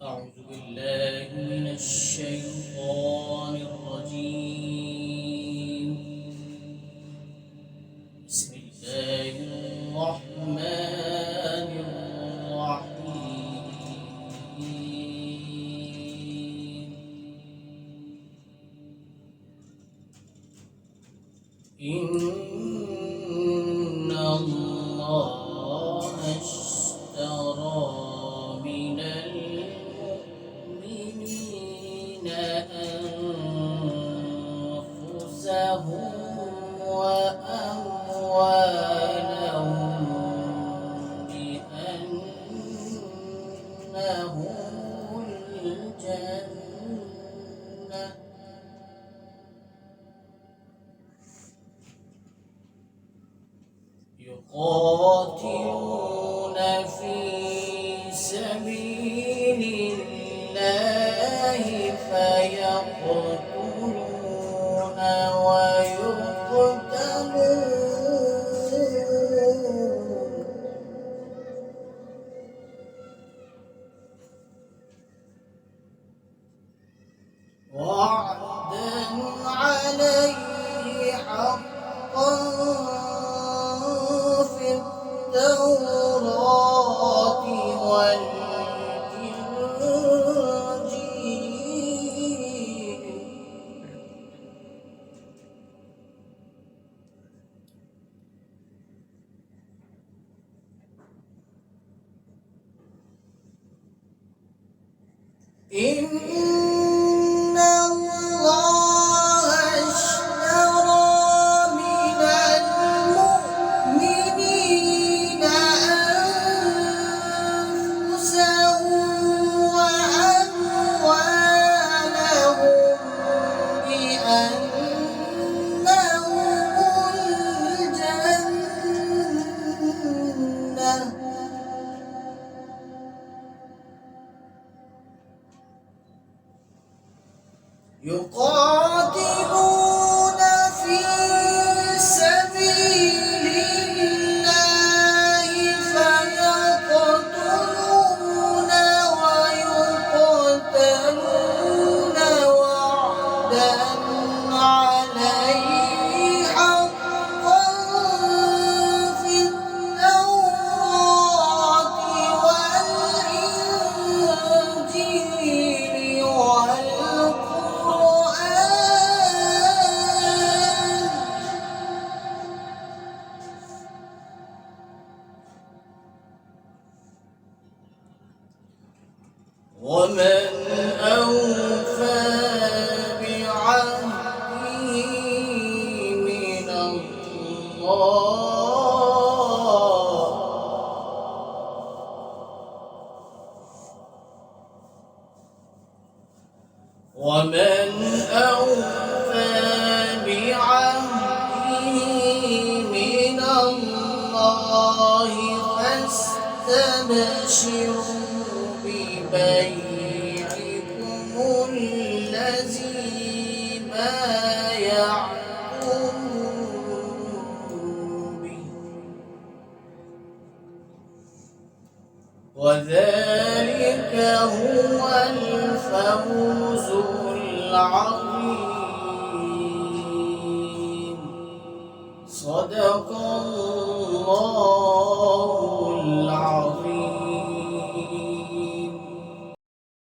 أعوذ بالله من الشيطان الرجيم. بسم الله الرحمن الرحيم. إن الله اشترى من المؤمنين أنفسهم وأموالهم بأن لهم الجنة يقاتلون في سبيل الله فيقتلون ويقتلون وعدا عليه حقا في التوراة والإنجيل إن الله اشترى من المؤمنين أنفسهم وأموالهم بأن لهم الجنة يقاتلون في سبيل الله فيقتلون ويقتلون وعدا عليه حقا في التوراة والإنجيل ومن أوفى بعهده من الله ومن أوفى بعهده من الله فاستبشروا ببيعكم الذي بايعتم به وذلك هو الفوز العظيم. صدق الله